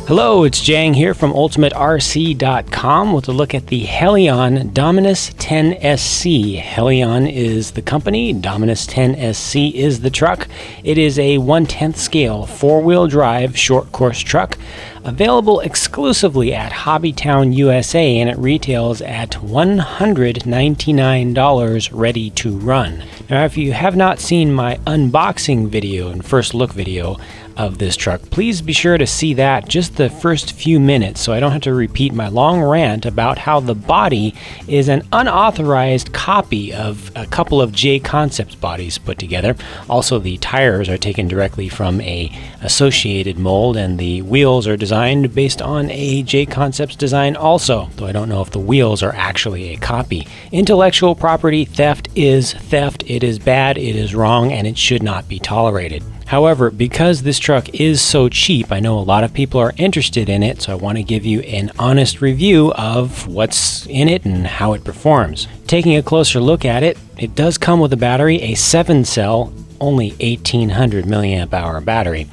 Hello, it's Jang here from UltimateRC.com with a look at the Helion Dominus 10SC. Helion is the company, Dominus 10SC is the truck. It is a 1/10 scale, four-wheel drive, short course truck, available exclusively at Hobbytown, USA, and it retails at $199 ready to run. Now, if you have not seen my unboxing video and first look video of this truck, please be sure to see that, just the first few minutes, so I don't have to repeat my long rant about how the body is an unauthorized copy of a couple of J Concepts bodies put together. Also, the tires are taken directly from a associated mold, and the wheels are designed based on a J Concepts design also, though I don't know if the wheels are actually a copy. Intellectual property theft is theft. It is bad, it is wrong, and it should not be tolerated. However, because this truck is so cheap, I know a lot of people are interested in it, so I want to give you an honest review of what's in it and how it performs. Taking a closer look at it, it does come with a battery, a 7-cell, only 1800 milliamp hour battery.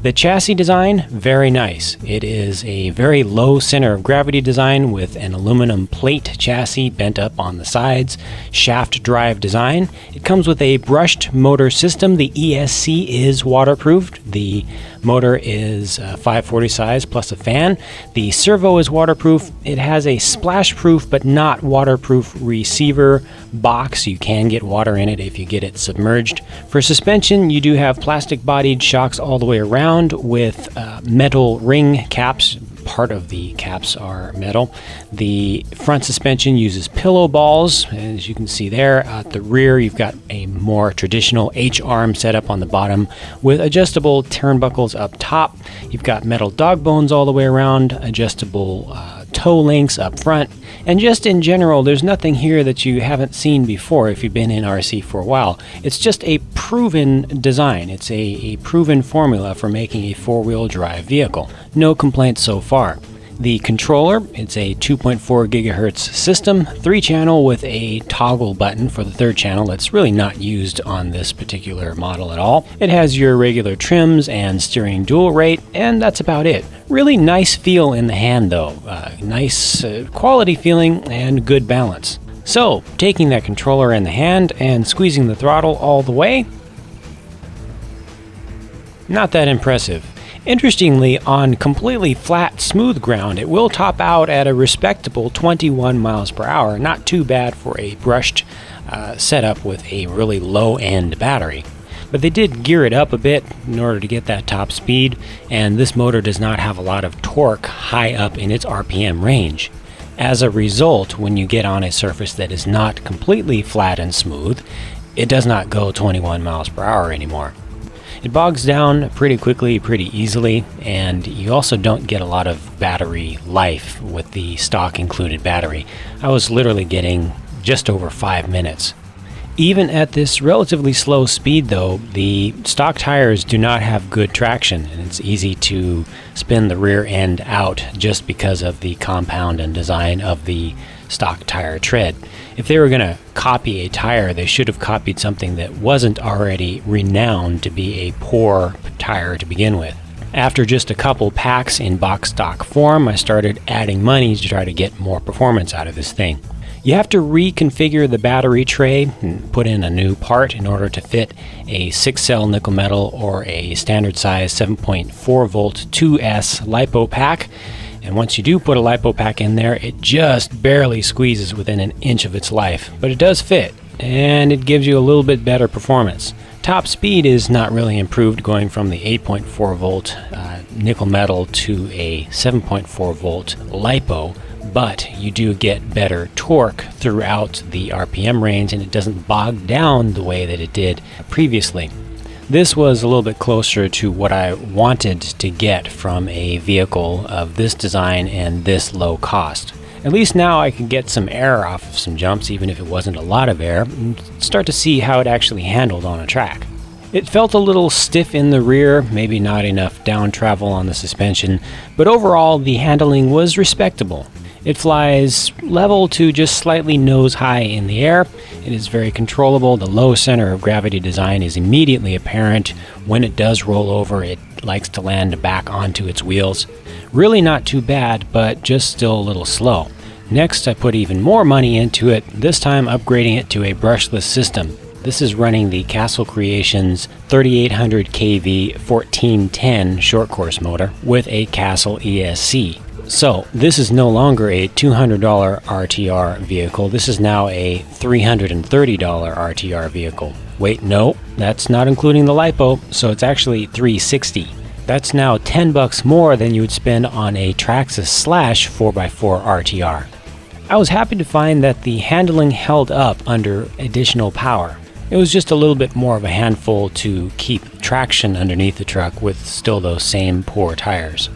The chassis design, very nice. It is a very low center of gravity design with an aluminum plate chassis bent up on the sides, shaft drive design. It comes with a brushed motor system. The ESC is waterproofed. The motor is 540 size plus a fan. The servo is waterproof. It has a splash-proof but not waterproof receiver box. You can get water in it if you get it submerged. For suspension, you do have plastic-bodied shocks all the way around with metal ring caps. Part of the caps are metal. The front suspension uses pillow balls, as you can see there. At the rear, you've got a more traditional H-arm setup on the bottom with adjustable turnbuckles up top. You've got metal dog bones all the way around, adjustable toe links up front, and just in general, there's nothing here that you haven't seen before if you've been in RC for a while. It's just a proven design. It's a proven formula for making a four-wheel drive vehicle. No complaints so far. The controller, it's a 2.4 gigahertz system, 3-channel with a toggle button for the 3rd channel that's really not used on this particular model at all. It has your regular trims and steering dual rate, and that's about it. Really nice feel in the hand though, nice quality feeling and good balance. So, taking that controller in the hand and squeezing the throttle all the way, not that impressive. Interestingly, on completely flat, smooth ground, it will top out at a respectable 21 miles per hour. Not too bad for a brushed setup with a really low-end battery. But they did gear it up a bit in order to get that top speed, and this motor does not have a lot of torque high up in its RPM range. As a result, when you get on a surface that is not completely flat and smooth, it does not go 21 miles per hour anymore. It bogs down pretty quickly, pretty easily, and you also don't get a lot of battery life with the stock included battery. I was literally getting just over 5 minutes. Even at this relatively slow speed though, the stock tires do not have good traction, and it's easy to spin the rear end out just because of the compound and design of the stock tire tread. If they were going to copy a tire, they should have copied something that wasn't already renowned to be a poor tire to begin with. After just a couple packs in box stock form, I started adding money to try to get more performance out of this thing. You have to reconfigure the battery tray and put in a new part in order to fit a 6-cell nickel metal or a standard size 7.4 volt 2S LiPo pack. And once you do put a LiPo pack in there, it just barely squeezes within an inch of its life. But it does fit, and it gives you a little bit better performance. Top speed is not really improved going from the 8.4 volt nickel metal to a 7.4 volt LiPo, but you do get better torque throughout the RPM range, and it doesn't bog down the way that it did previously. This was a little bit closer to what I wanted to get from a vehicle of this design and this low cost. At least now I can get some air off of some jumps, even if it wasn't a lot of air, and start to see how it actually handled on a track. It felt a little stiff in the rear, maybe not enough down travel on the suspension, but overall the handling was respectable. It flies level to just slightly nose high in the air. It is very controllable. The low center of gravity design is immediately apparent. When it does roll over, it likes to land back onto its wheels. Really not too bad, but just still a little slow. Next, I put even more money into it, this time upgrading it to a brushless system. This is running the Castle Creations 3800 kV 1410 short course motor with a Castle ESC. So this is no longer a $200 RTR vehicle. This is now a $330 RTR vehicle. Wait, no, that's not including the LiPo, so it's actually $360. That's now $10 more than you would spend on a Traxxas Slash 4x4 RTR. I was happy to find that the handling held up under additional power. It was just a little bit more of a handful to keep traction underneath the truck with still those same poor tires.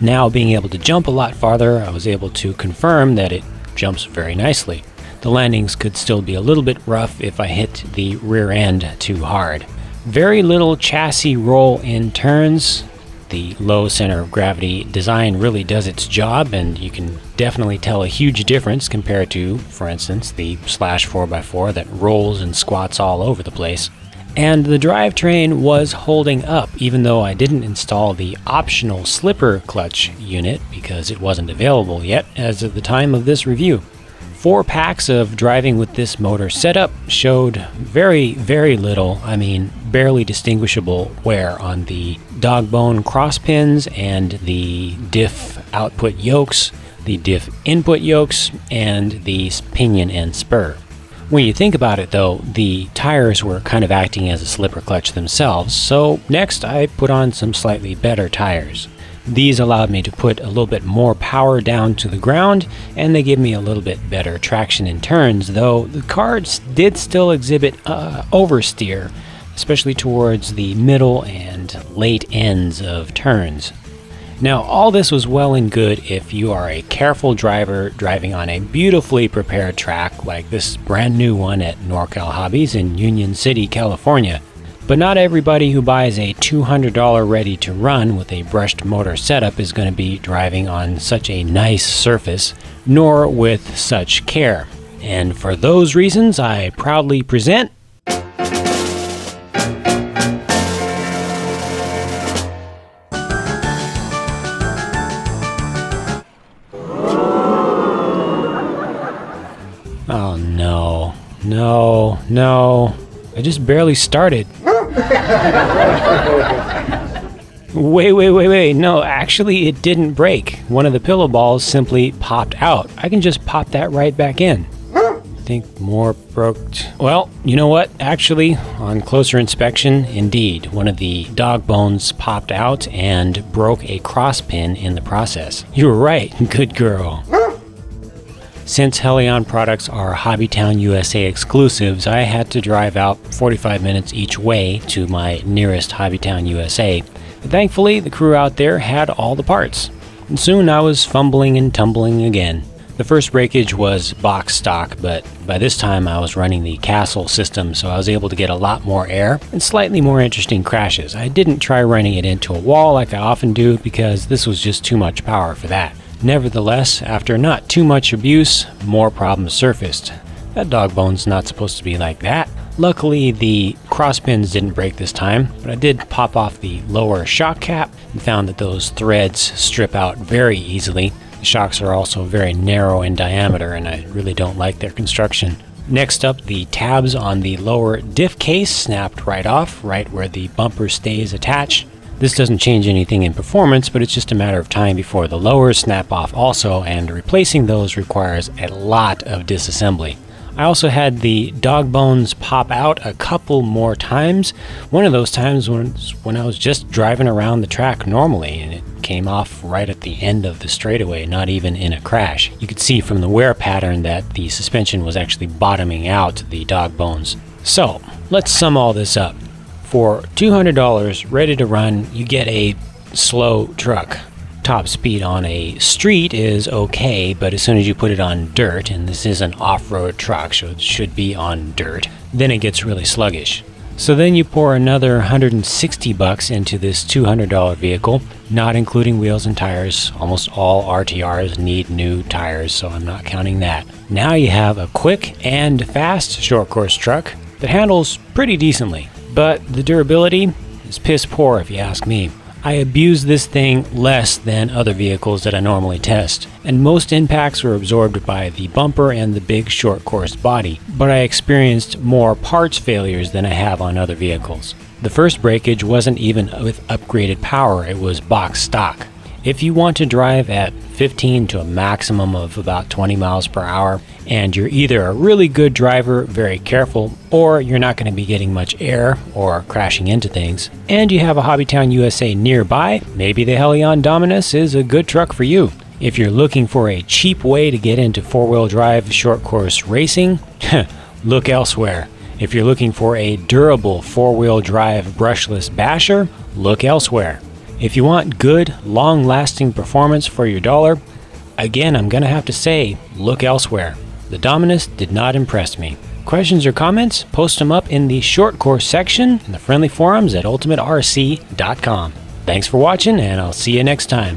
Now being able to jump a lot farther, I was able to confirm that it jumps very nicely. The landings could still be a little bit rough if I hit the rear end too hard. Very little chassis roll in turns. The low center of gravity design really does its job, and you can definitely tell a huge difference compared to, for instance, the Slash 4x4 that rolls and squats all over the place. And the drivetrain was holding up, even though I didn't install the optional slipper clutch unit because it wasn't available yet as of the time of this review. 4 packs of driving with this motor setup showed very, very little, barely distinguishable wear on the dog bone cross pins and the diff output yokes, the diff input yokes, and the pinion and spur. When you think about it though, the tires were kind of acting as a slipper clutch themselves, so next I put on some slightly better tires. These allowed me to put a little bit more power down to the ground, and they give me a little bit better traction in turns, though the car did still exhibit oversteer, especially towards the middle and late ends of turns. Now, all this was well and good if you are a careful driver driving on a beautifully prepared track like this brand new one at NorCal Hobbies in Union City, California. But not everybody who buys a $200 ready to run with a brushed motor setup is going to be driving on such a nice surface, nor with such care. And for those reasons, I proudly present Oh no. I just barely started. Wait. No, actually it didn't break. One of the pillow balls simply popped out. I can just pop that right back in. I think more broke. Well, you know what? Actually, on closer inspection, indeed, one of the dog bones popped out and broke a cross pin in the process. You were right. Good girl. Since Helion products are Hobbytown USA exclusives, I had to drive out 45 minutes each way to my nearest Hobbytown USA. But thankfully, the crew out there had all the parts. And soon I was fumbling and tumbling again. The first breakage was box stock, but by this time I was running the Castle system, so I was able to get a lot more air and slightly more interesting crashes. I didn't try running it into a wall like I often do because this was just too much power for that. Nevertheless, after not too much abuse, more problems surfaced. That dog bone's not supposed to be like that. Luckily, the cross pins didn't break this time, but I did pop off the lower shock cap and found that those threads strip out very easily. The shocks are also very narrow in diameter, and I really don't like their construction. Next up, the tabs on the lower diff case snapped right off, right where the bumper stays attached. This doesn't change anything in performance, but it's just a matter of time before the lowers snap off also, and replacing those requires a lot of disassembly. I also had the dog bones pop out a couple more times. One of those times was when I was just driving around the track normally, and it came off right at the end of the straightaway, not even in a crash. You could see from the wear pattern that the suspension was actually bottoming out the dog bones. So, let's sum all this up. For $200 ready to run, you get a slow truck. Top speed on a street is okay, but as soon as you put it on dirt, and this is an off-road truck, so it should be on dirt, then it gets really sluggish. So then you pour another $160 into this $200 vehicle, not including wheels and tires. Almost all RTRs need new tires, so I'm not counting that. Now you have a quick and fast short course truck that handles pretty decently, but the durability is piss poor if you ask me. I abuse this thing less than other vehicles that I normally test, and most impacts were absorbed by the bumper and the big short course body, but I experienced more parts failures than I have on other vehicles. The first breakage wasn't even with upgraded power, it was box stock. If you want to drive at 15 to a maximum of about 20 miles per hour, and you're either a really good driver, very careful, or you're not going to be getting much air or crashing into things, and you have a Hobbytown USA nearby, maybe the Helion Dominus is a good truck for you. If you're looking for a cheap way to get into four-wheel drive short course racing, look elsewhere. If you're looking for a durable four-wheel drive brushless basher, look elsewhere. If you want good, long-lasting performance for your dollar, again, I'm going to have to say, look elsewhere. The Dominus did not impress me. Questions or comments? Post them up in the short course section in the friendly forums at ultimaterc.com. Thanks for watching, and I'll see you next time.